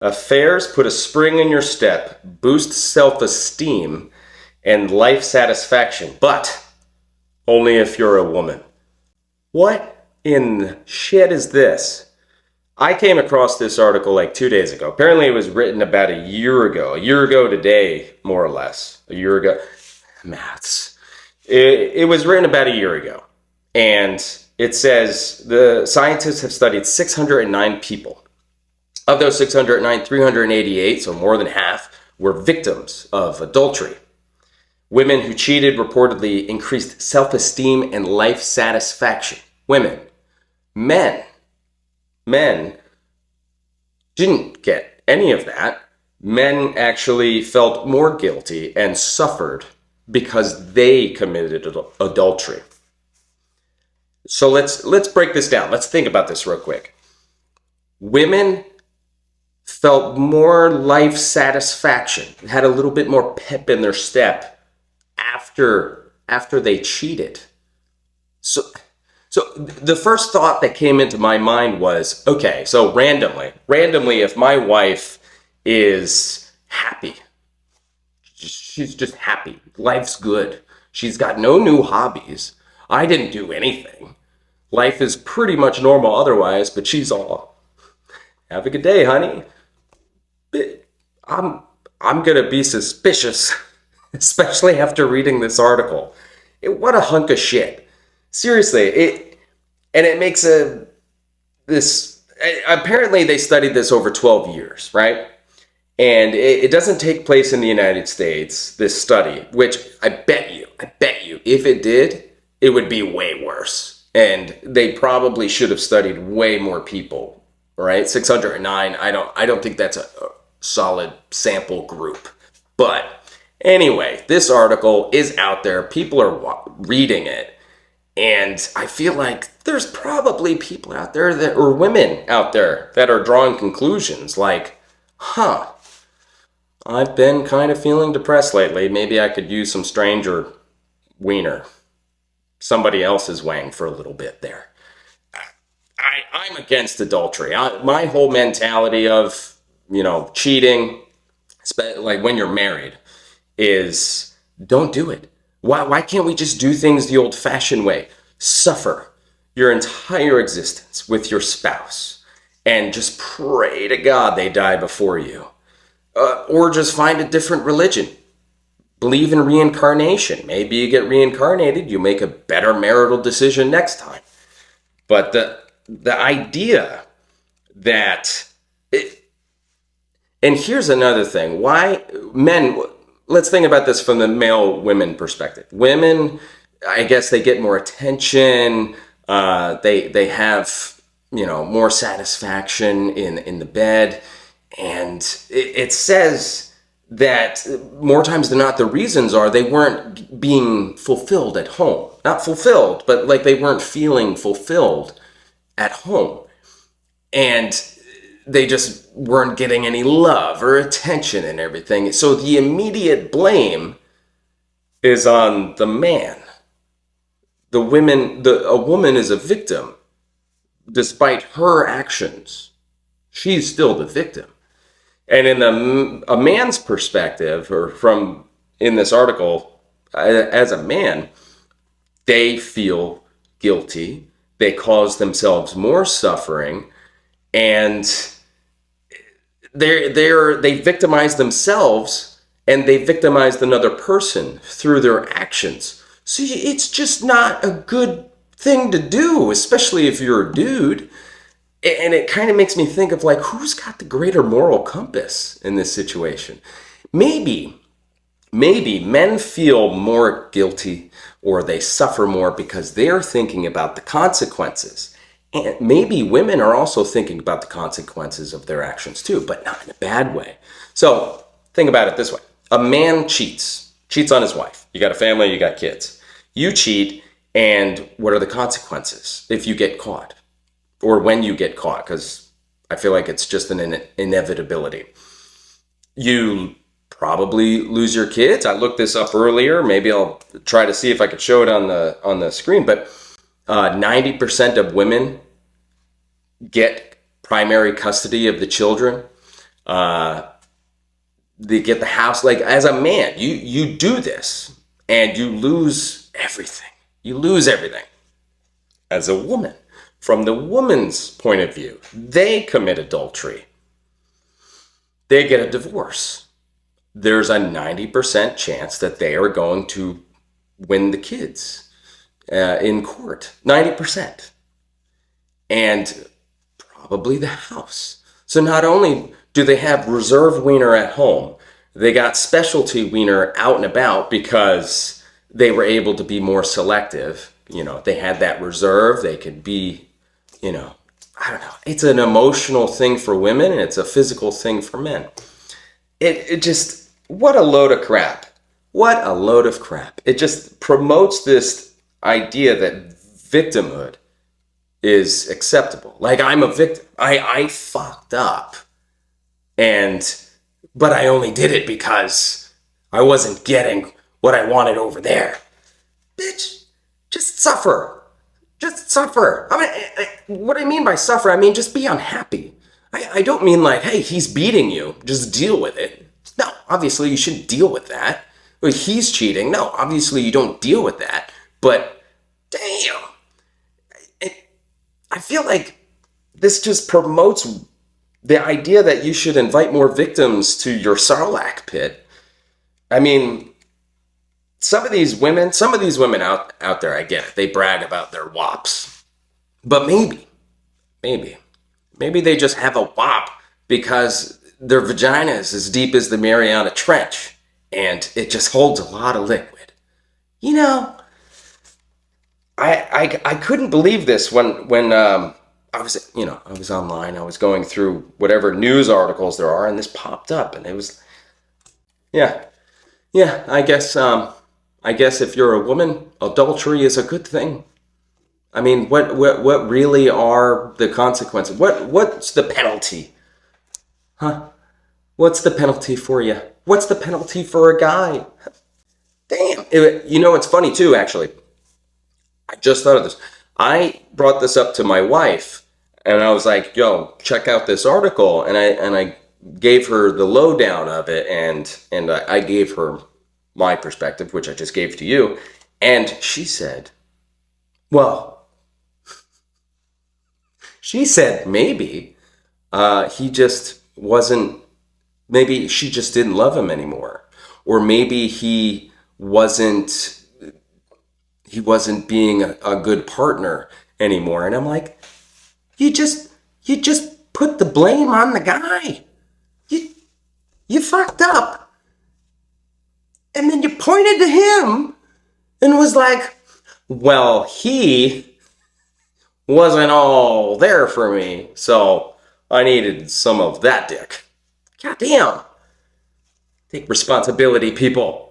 Affairs put a spring in your step, boost self-esteem and life satisfaction, but only if you're a woman. What in shit is this? I came across this article like 2 days ago. Apparently it was written about a year ago. A year ago today, more or less. A year ago. Maths. It was written about a year ago. And it says the scientists have studied 609 people. Of those 609, 388, so more than half, were victims of adultery. Women who cheated reportedly increased self-esteem and life satisfaction. Women. Men didn't get any of that. Men actually felt more guilty and suffered because they committed adultery. So let's break this down. Let's think about this real quick. Women felt more life satisfaction, had a little bit more pep in their step after they cheated. So the first thought that came into my mind was, okay, so randomly, if my wife is happy, she's just happy, life's good, she's got no new hobbies, I didn't do anything, life is pretty much normal otherwise, but she's all, have a good day, honey. I'm gonna be suspicious, especially after reading this article. What a hunk of shit. Seriously, it makes apparently they studied this over 12 years, right? And it doesn't take place in the United States, this study, which I bet you, if it did, it would be way worse. And they probably should have studied way more people, right? 609, I don't think that's a solid sample group. But anyway, this article is out there. People are reading it. And I feel like there's probably people out there or women out there that are drawing conclusions like, I've been kind of feeling depressed lately. Maybe I could use some stranger wiener. Somebody else's wang for a little bit there. I'm against adultery. My whole mentality of, cheating, like when you're married, is don't do it. Why can't we just do things the old-fashioned way? Suffer your entire existence with your spouse and just pray to God they die before you. Or just find a different religion. Believe in reincarnation. Maybe you get reincarnated, you make a better marital decision next time. But the idea that... And here's another thing. Why men... Let's think about this from the male-women perspective. Women, I guess they get more attention. They have, more satisfaction in the bed. And it says that more times than not, the reasons are they weren't being fulfilled at home. Not fulfilled, but like they weren't feeling fulfilled at home. And they just weren't getting any love or attention and everything. So the immediate blame is on the man. A woman is a victim. Despite her actions, she's still the victim. And in a man's perspective, or from in this article, as a man, they feel guilty. They cause themselves more suffering, and they victimize themselves, and they victimized another person through their actions. So it's just not a good thing to do, especially if you're a dude. And it kind of makes me think of like, who's got the greater moral compass in this situation? Maybe men feel more guilty or they suffer more because they're thinking about the consequences. And maybe women are also thinking about the consequences of their actions too, but not in a bad way. So think about it this way. A man cheats on his wife. You got a family, you got kids. You cheat, and what are the consequences if you get caught? Or when you get caught, because I feel like it's just an inevitability. You probably lose your kids. I looked this up earlier. Maybe I'll try to see if I could show it on the screen. But 90% of women get primary custody of the children. They get the house. Like, as a man, you do this and you lose everything. You lose everything. As a woman, from the woman's point of view, they commit adultery. They get a divorce. There's a 90% chance that they are going to win the kids in court. 90%. And probably the house. So not only do they have reserve wiener at home, they got specialty wiener out and about because they were able to be more selective. They had that reserve. They could be, I don't know. It's an emotional thing for women and it's a physical thing for men. It just, what a load of crap. What a load of crap. It just promotes this idea that victimhood is acceptable. Like, I'm a victim. I fucked up. But I only did it because I wasn't getting what I wanted over there. Bitch, just suffer. Just suffer. What I mean by suffer, I mean just be unhappy. I don't mean like, hey, he's beating you, just deal with it. No, obviously you shouldn't deal with that. Or he's cheating. No, obviously you don't deal with that. But damn, I feel like this just promotes the idea that you should invite more victims to your Sarlacc pit. I mean, some of these women out there, I get it. They brag about their wops. But maybe they just have a wop because their vagina is as deep as the Mariana Trench and it just holds a lot of liquid. I couldn't believe this when I was online, I was going through whatever news articles there are, and this popped up, and it was, yeah, I guess if you're a woman, adultery is a good thing. I mean, what really are the consequences? What's the penalty? Huh? What's the penalty for you? What's the penalty for a guy? Damn. It's funny too, actually. I just thought of this. I brought this up to my wife, and I was like, "Yo, check out this article." And I gave her the lowdown of it, and I gave her my perspective, which I just gave to you. And she said, "Well," she said, "maybe he just wasn't. Maybe she just didn't love him anymore, or maybe he wasn't." Being a good partner anymore. And I'm like, you just put the blame on the guy. You fucked up. And then you pointed to him and was like, well, he wasn't all there for me, so I needed some of that dick. God damn. Take responsibility, people.